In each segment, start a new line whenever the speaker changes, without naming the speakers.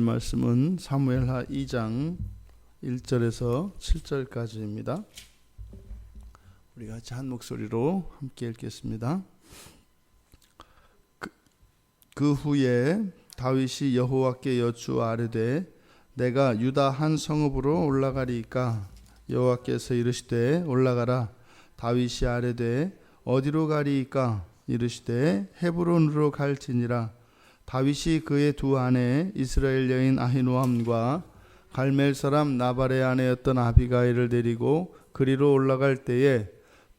말씀은 사무엘하 2장 1절에서 7절까지입니다. 우리 같이 한 목소리로 함께 읽겠습니다. 그 후에 다윗이 여호와께 여쭈아르되 내가 유다 한 성읍으로 올라가리이까? 여호와께서 이르시되 올라가라. 다윗이 아뢰되 어디로 가리이까? 이르시되 헤브론으로 갈지니라. 다윗이 그의 두 아내 이스라엘 여인 아히노함과 갈멜 사람 나발의 아내였던 아비가일을 데리고 그리로 올라갈 때에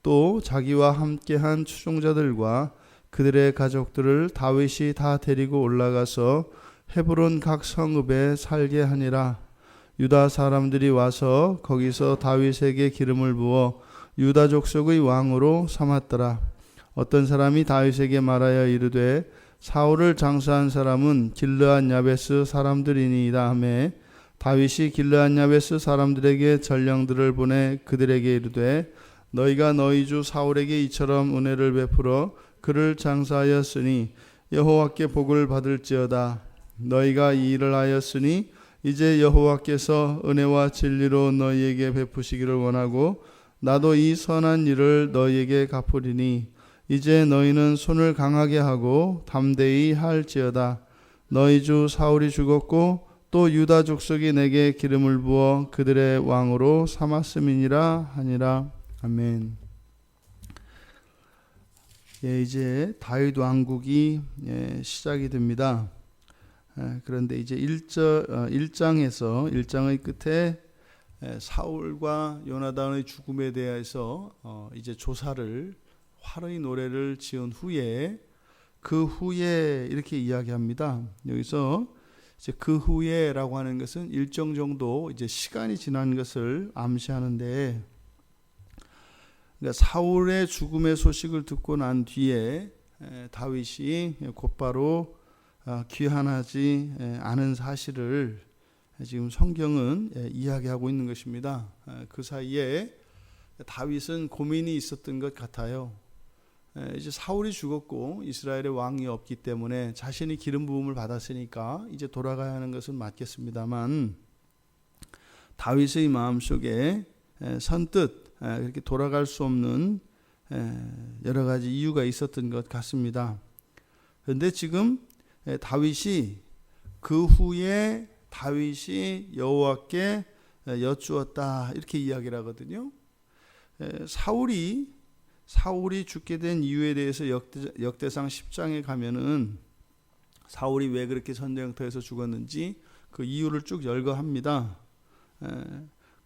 또 자기와 함께한 추종자들과 그들의 가족들을 다윗이 다 데리고 올라가서 헤브론 각 성읍에 살게 하니라. 유다 사람들이 와서 거기서 다윗에게 기름을 부어 유다 족속의 왕으로 삼았더라. 어떤 사람이 다윗에게 말하여 이르되 사울을 장사한 사람은 길르앗 야베스 사람들이니이다 하매 다윗이 길르앗 야베스 사람들에게 전령들을 보내 그들에게 이르되 너희가 너희 주 사울에게 이처럼 은혜를 베풀어 그를 장사하였으니 여호와께 복을 받을지어다. 너희가 이 일을 하였으니 이제 여호와께서 은혜와 진리로 너희에게 베푸시기를 원하고 나도 이 선한 일을 너희에게 갚으리니 이제 너희는 손을 강하게 하고 담대히 할지어다. 너희 주 사울이 죽었고 또 유다 족속이 내게 기름을 부어 그들의 왕으로 삼았음이니라 하니라. 아멘. 이제 다윗 왕국이 시작이 됩니다. 그런데 이제 1장의 끝에 사울과 요나단의 죽음에 대해서 이제 조사를 화의 노래를 지은 후에 그 후에 이렇게 이야기합니다. 여기서 이제 그 후에라고 하는 것은 일정 정도 이제 시간이 지난 것을 암시하는데, 그러니까 사울의 죽음의 소식을 듣고 난 뒤에 다윗이 곧바로 귀환하지 않은 사실을 지금 성경은 이야기하고 있는 것입니다. 그 사이에 다윗은 고민이 있었던 것 같아요. 이제 사울이 죽었고 이스라엘의 왕이 없기 때문에 자신이 기름 부음을 받았으니까 이제 돌아가야 하는 것은 맞겠습니다만 다윗의 마음속에 선뜻 그렇게 돌아갈 수 없는 여러 가지 이유가 있었던 것 같습니다. 그런데 지금 다윗이 그 후에 다윗이 여호와께 여쭈었다 이렇게 이야기를 하거든요. 사울이 죽게 된 이유에 대해서 역대상 10장에 가면은 사울이 왜 그렇게 전쟁터에서 죽었는지 그 이유를 쭉 열거합니다.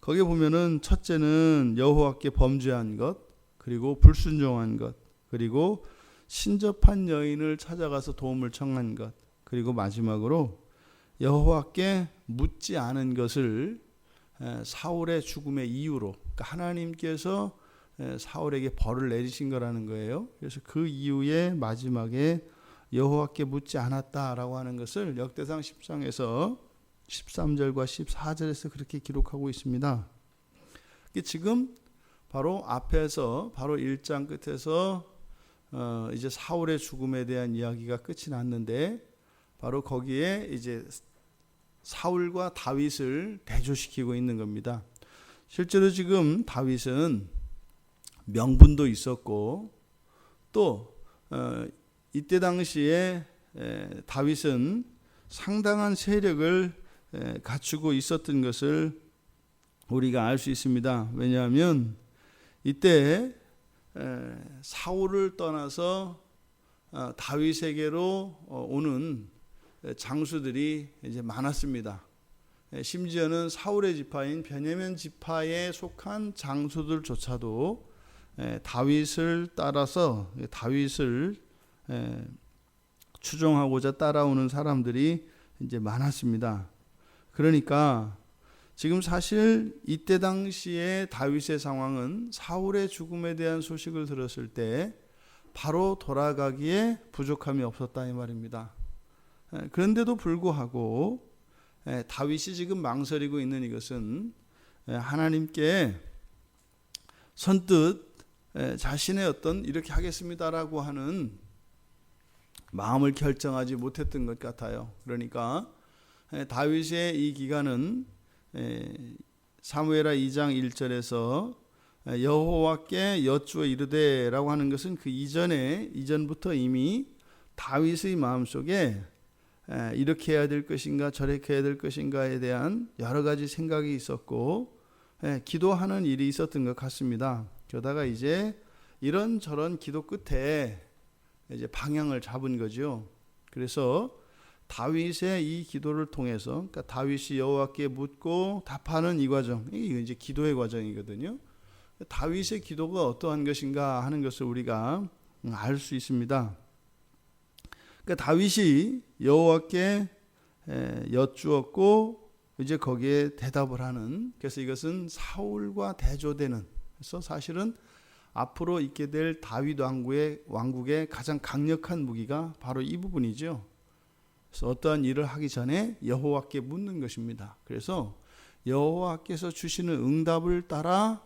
거기에 보면은 첫째는 여호와께 범죄한 것, 그리고 불순종한 것, 그리고 신접한 여인을 찾아가서 도움을 청한 것, 그리고 마지막으로 여호와께 묻지 않은 것을 사울의 죽음의 이유로, 그러니까 하나님께서 사울에게 벌을 내리신 거라는 거예요. 그래서 그 이후에 마지막에 여호와께 묻지 않았다라고 하는 것을 역대상 10장에서 13절과 14절에서 그렇게 기록하고 있습니다. 지금 바로 앞에서 바로 1장 끝에서 이제 사울의 죽음에 대한 이야기가 끝이 났는데 바로 거기에 이제 사울과 다윗을 대조시키고 있는 겁니다. 실제로 지금 다윗은 명분도 있었고 또 이때 당시에 다윗은 상당한 세력을 갖추고 있었던 것을 우리가 알 수 있습니다. 왜냐하면 이때 사울을 떠나서 다윗에게로 오는 장수들이 이제 많았습니다. 심지어는 사울의 지파인 베냐민 지파에 속한 장수들조차도 다윗을 따라서 다윗을 추종하고자 따라오는 사람들이 이제 많았습니다. 그러니까 지금 사실 이때 당시에 다윗의 상황은 사울의 죽음에 대한 소식을 들었을 때 바로 돌아가기에 부족함이 없었다 이 말입니다. 그런데도 불구하고 다윗이 지금 망설이고 있는 이것은 하나님께 선뜻 자신의 어떤 이렇게 하겠습니다라고 하는 마음을 결정하지 못했던 것 같아요. 그러니까 다윗의 이 기간은 사무엘하 2장 1절에서 여호와께 여쭈어 이르되라고 하는 것은 그 이전부터 이미 다윗의 마음속에 이렇게 해야 될 것인가 저렇게 해야 될 것인가에 대한 여러 가지 생각이 있었고 기도하는 일이 있었던 것 같습니다. 그러다가 이제 이런저런 기도 끝에 이제 방향을 잡은 거죠. 그래서 다윗의 이 기도를 통해서, 그러니까 다윗이 여호와께 묻고 답하는 이 과정, 이게 이제 기도의 과정이거든요. 다윗의 기도가 어떠한 것인가 하는 것을 우리가 알 수 있습니다. 그러니까 다윗이 여호와께 여쭈었고 이제 거기에 대답을 하는, 그래서 이것은 사울과 대조되는, 그래서 사실은 앞으로 있게 될 다윗 왕국의 가장 강력한 무기가 바로 이 부분이죠. 그래서 어떠한 일을 하기 전에 여호와께 묻는 것입니다. 그래서 여호와께서 주시는 응답을 따라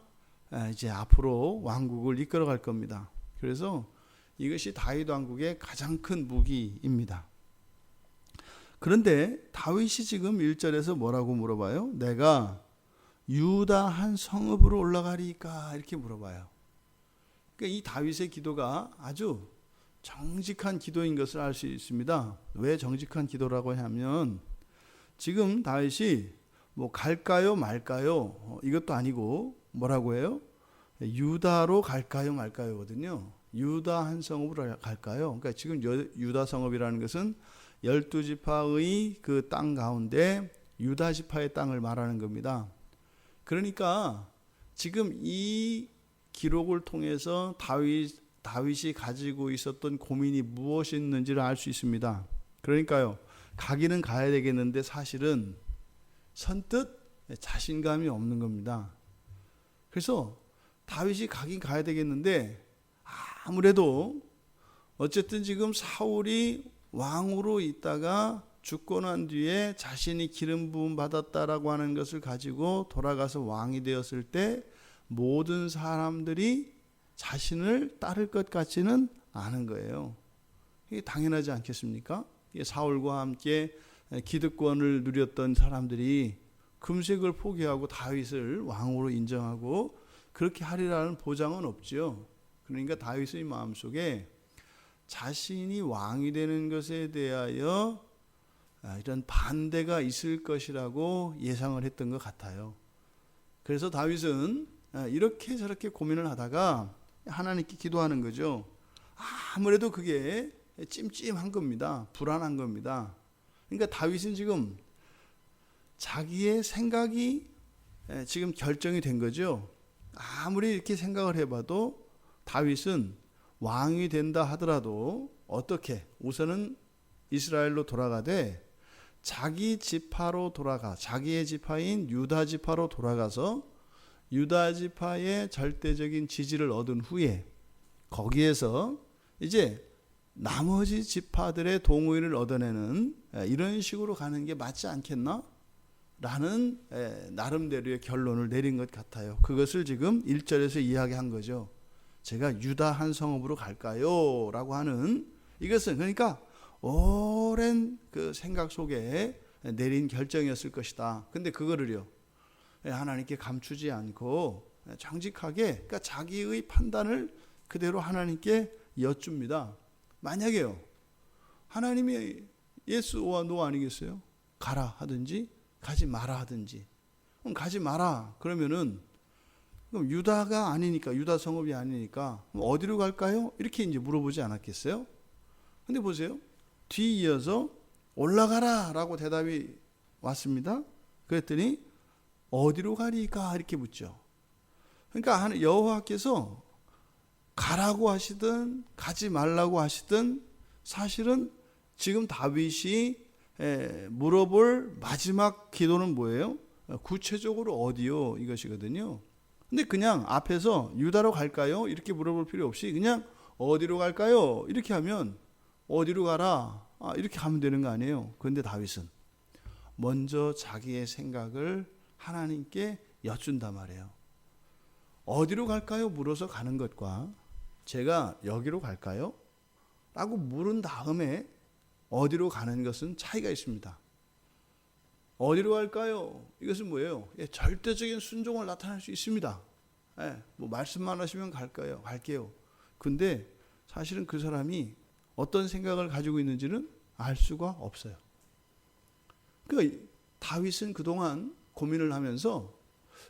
이제 앞으로 왕국을 이끌어갈 겁니다. 그래서 이것이 다윗 왕국의 가장 큰 무기입니다. 그런데 다윗이 지금 1절에서 뭐라고 물어봐요? 내가 유다 한 성읍으로 올라가리까 이렇게 물어봐요. 그러니까 이 다윗의 기도가 아주 정직한 기도인 것을 알 수 있습니다. 왜 정직한 기도라고 하면 지금 다윗이 뭐 갈까요 말까요 이것도 아니고 뭐라고 해요? 유다로 갈까요 말까요거든요. 유다 한 성읍으로 갈까요? 그러니까 지금 유다 성읍이라는 것은 12지파의 그 땅 가운데 유다 지파의 땅을 말하는 겁니다. 그러니까 지금 이 기록을 통해서 다윗이 가지고 있었던 고민이 무엇이었는지를 알 수 있습니다. 그러니까요, 가기는 가야 되겠는데 사실은 선뜻 자신감이 없는 겁니다. 그래서 다윗이 가긴 가야 되겠는데 아무래도 어쨌든 지금 사울이 왕으로 있다가 죽고 난 뒤에 자신이 기름 부음 받았다라고 하는 것을 가지고 돌아가서 왕이 되었을 때 모든 사람들이 자신을 따를 것 같지는 않은 거예요. 이게 당연하지 않겠습니까? 사울과 함께 기득권을 누렸던 사람들이 금색을 포기하고 다윗을 왕으로 인정하고 그렇게 하리라는 보장은 없죠. 그러니까 다윗의 마음속에 자신이 왕이 되는 것에 대하여 이런 반대가 있을 것이라고 예상을 했던 것 같아요. 그래서 다윗은 이렇게 저렇게 고민을 하다가 하나님께 기도하는 거죠. 아무래도 그게 찜찜한 겁니다. 불안한 겁니다. 그러니까 다윗은 지금 자기의 생각이 지금 결정이 된 거죠. 아무리 이렇게 생각을 해봐도 다윗은 왕이 된다 하더라도 어떻게 우선은 이스라엘로 돌아가되 자기 지파로 돌아가, 자기의 지파인 유다 지파로 돌아가서 유다 지파의 절대적인 지지를 얻은 후에 거기에서 이제 나머지 지파들의 동의를 얻어내는 이런 식으로 가는 게 맞지 않겠나? 라는 나름대로의 결론을 내린 것 같아요. 그것을 지금 1절에서 이야기한 거죠. 제가 유다 한 성읍으로 갈까요? 라고 하는, 이것은 그러니까 오랜 그 생각 속에 내린 결정이었을 것이다. 근데 그거를요, 하나님께 감추지 않고 정직하게, 그러니까 자기의 판단을 그대로 하나님께 여쭙니다. 만약에요, 하나님이 예스와 노 아니겠어요? 가라 하든지 가지 마라 하든지. 그럼 가지 마라 그러면은 그럼 유다가 아니니까, 유다 성읍이 아니니까 어디로 갈까요? 이렇게 이제 물어보지 않았겠어요? 근데 보세요, 뒤이어서 올라가라 라고 대답이 왔습니다. 그랬더니 어디로 가리까 이렇게 묻죠. 그러니까 여호와께서 가라고 하시든 가지 말라고 하시든 사실은 지금 다윗이 물어볼 마지막 기도는 뭐예요? 구체적으로 어디요? 이것이거든요. 근데 그냥 앞에서 유다로 갈까요? 이렇게 물어볼 필요 없이 그냥 어디로 갈까요? 이렇게 하면 어디로 가라 이렇게 하면 되는 거 아니에요? 그런데 다윗은 먼저 자기의 생각을 하나님께 여쭌단 말이에요. 어디로 갈까요? 물어서 가는 것과 제가 여기로 갈까요? 라고 물은 다음에 어디로 가는 것은 차이가 있습니다. 어디로 갈까요? 이것은 뭐예요? 절대적인 순종을 나타낼 수 있습니다. 뭐 말씀만 하시면 갈게요. 근데 사실은 그 사람이 어떤 생각을 가지고 있는지는 알 수가 없어요. 그러니까 다윗은 그동안 고민을 하면서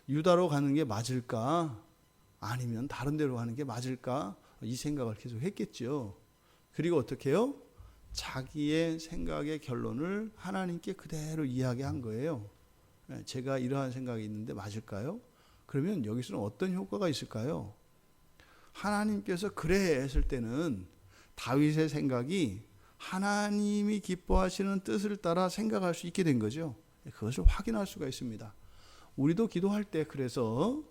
유다로 가는 게 맞을까? 아니면 다른 데로 가는 게 맞을까? 이 생각을 계속 했겠죠. 그리고 어떻게 해요? 자기의 생각의 결론을 하나님께 그대로 이야기한 거예요. 제가 이러한 생각이 있는데 맞을까요? 그러면 여기서는 어떤 효과가 있을까요? 하나님께서 그래 했을 때는 다윗의 생각이 하나님이 기뻐하시는 뜻을 따라 생각할 수 있게 된 거죠. 그것을 확인할 수가 있습니다. 우리도 기도할 때 그래서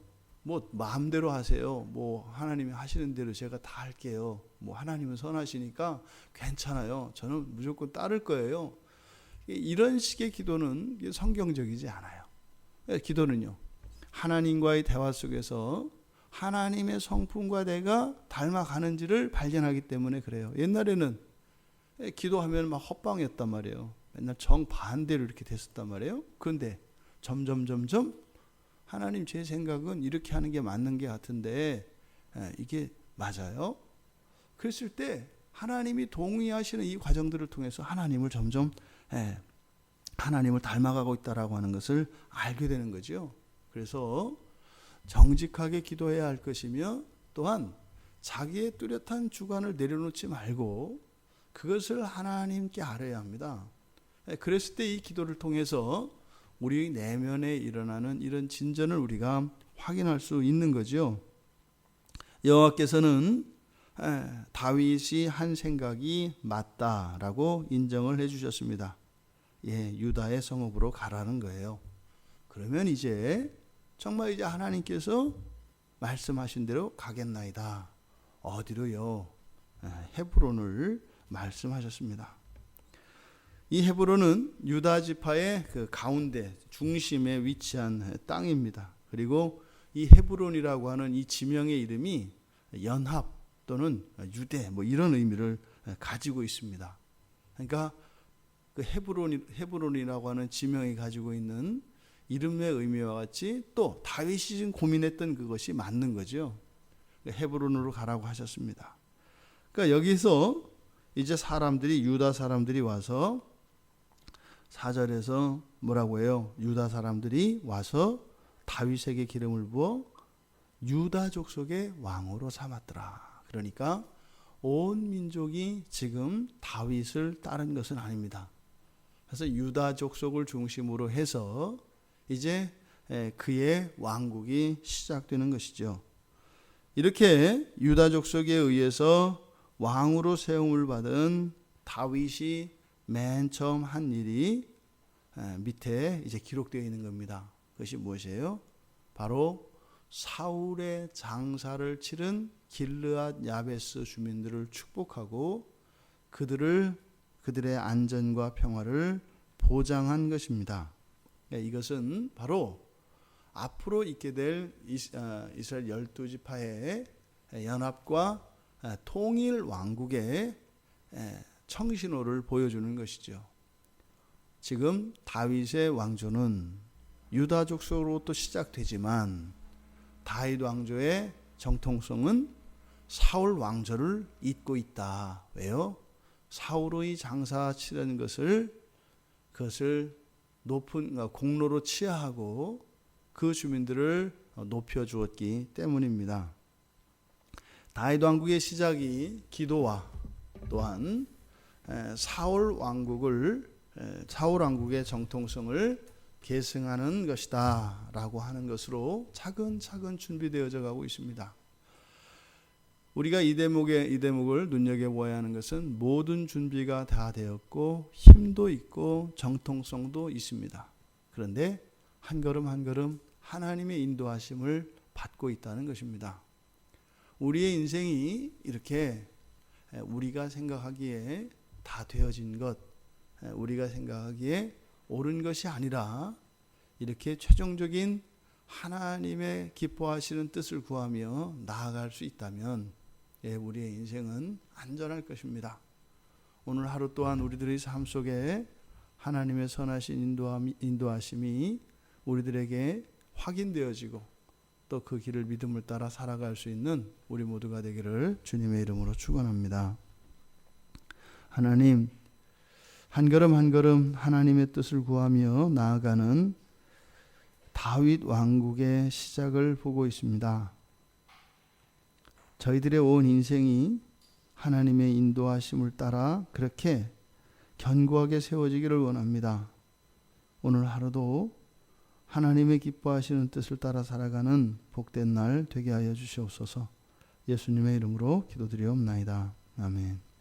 뭐 마음대로 하세요. 뭐 하나님이 하시는 대로 제가 다 할게요. 뭐 하나님은 선하시니까 괜찮아요. 저는 무조건 따를 거예요. 이런 식의 기도는 성경적이지 않아요. 기도는요, 하나님과의 대화 속에서 하나님의 성품과 내가 닮아가는지를 발견하기 때문에 그래요. 옛날에는 기도하면 막 헛방이었단 말이에요. 맨날 정반대로 이렇게 됐었단 말이에요. 그런데 점점 하나님, 제 생각은 이렇게 하는 게 맞는 게 같은데 이게 맞아요? 그랬을 때 하나님이 동의하시는 이 과정들을 통해서 하나님을 점점 하나님을 닮아가고 있다라고 하는 것을 알게 되는 거죠. 그래서 정직하게 기도해야 할 것이며, 또한 자기의 뚜렷한 주관을 내려놓지 말고 그것을 하나님께 아뢰야 합니다. 그랬을 때 이 기도를 통해서 우리 내면에 일어나는 이런 진전을 우리가 확인할 수 있는 거죠. 여호와께서는 다윗이 한 생각이 맞다라고 인정을 해주셨습니다. 유다의 성읍으로 가라는 거예요. 그러면 정말 이제 하나님께서 말씀하신 대로 가겠나이다. 어디로요? 헤브론을 말씀하셨습니다. 이 헤브론은 유다 지파의 그 가운데 중심에 위치한 땅입니다. 그리고 이 헤브론이라고 하는 이 지명의 이름이 연합 또는 유대 뭐 이런 의미를 가지고 있습니다. 그러니까 그 헤브론이라고 하는 지명이 가지고 있는 이름의 의미와 같이 또 다윗이 지금 고민했던 그것이 맞는 거죠. 헤브론으로 가라고 하셨습니다. 그러니까 여기서 이제 유다 사람들이 와서 4절에서 뭐라고 해요? 유다 사람들이 와서 다윗에게 기름을 부어 유다 족속의 왕으로 삼았더라. 그러니까 온 민족이 지금 다윗을 따른 것은 아닙니다. 그래서 유다 족속을 중심으로 해서 이제 그의 왕국이 시작되는 것이죠. 이렇게 유다 족속에 의해서 왕으로 세움을 받은 다윗이 맨 처음 한 일이 밑에 이제 기록되어 있는 겁니다. 그것이 무엇이에요? 바로 사울의 장사를 치른 길르앗 야베스 주민들을 축복하고 그들의 안전과 평화를 보장한 것입니다. 이것은 바로 앞으로 있게 될 이스라엘 12지파의 연합과 통일 왕국의 청신호를 보여주는 것이죠. 지금 다윗의 왕조는 유다 족속으로부터 시작되지만 다윗 왕조의 정통성은 사울 왕조를 잇고 있다. 왜요? 사울의 장사 치르는 그것을 높은 공로로 치하하고 그 주민들을 높여 주었기 때문입니다. 다윗 왕국의 시작이 기도와 또한 사울 왕국의 정통성을 계승하는 것이다 라고 하는 것으로 차근차근 준비되어져 가고 있습니다. 우리가 이 대목을 눈여겨보아야 하는 것은 모든 준비가 다 되었고 힘도 있고 정통성도 있습니다. 그런데 한 걸음 한 걸음 하나님의 인도하심을 받고 있다는 것입니다. 우리의 인생이 이렇게 우리가 생각하기에 다 되어진 것, 우리가 생각하기에 옳은 것이 아니라 이렇게 최종적인 하나님의 기뻐하시는 뜻을 구하며 나아갈 수 있다면 우리의 인생은 안전할 것입니다. 오늘 하루 또한 우리들의 삶 속에 하나님의 선하신 인도하심이 우리들에게 확인되어지고 또 그 길을 믿음을 따라 살아갈 수 있는 우리 모두가 되기를 주님의 이름으로 축원합니다. 하나님, 한 걸음 한 걸음 하나님의 뜻을 구하며 나아가는 다윗 왕국의 시작을 보고 있습니다. 저희들의 온 인생이 하나님의 인도하심을 따라 그렇게 견고하게 세워지기를 원합니다. 오늘 하루도 하나님의 기뻐하시는 뜻을 따라 살아가는 복된 날 되게 하여 주시옵소서. 예수님의 이름으로 기도드리옵나이다. 아멘.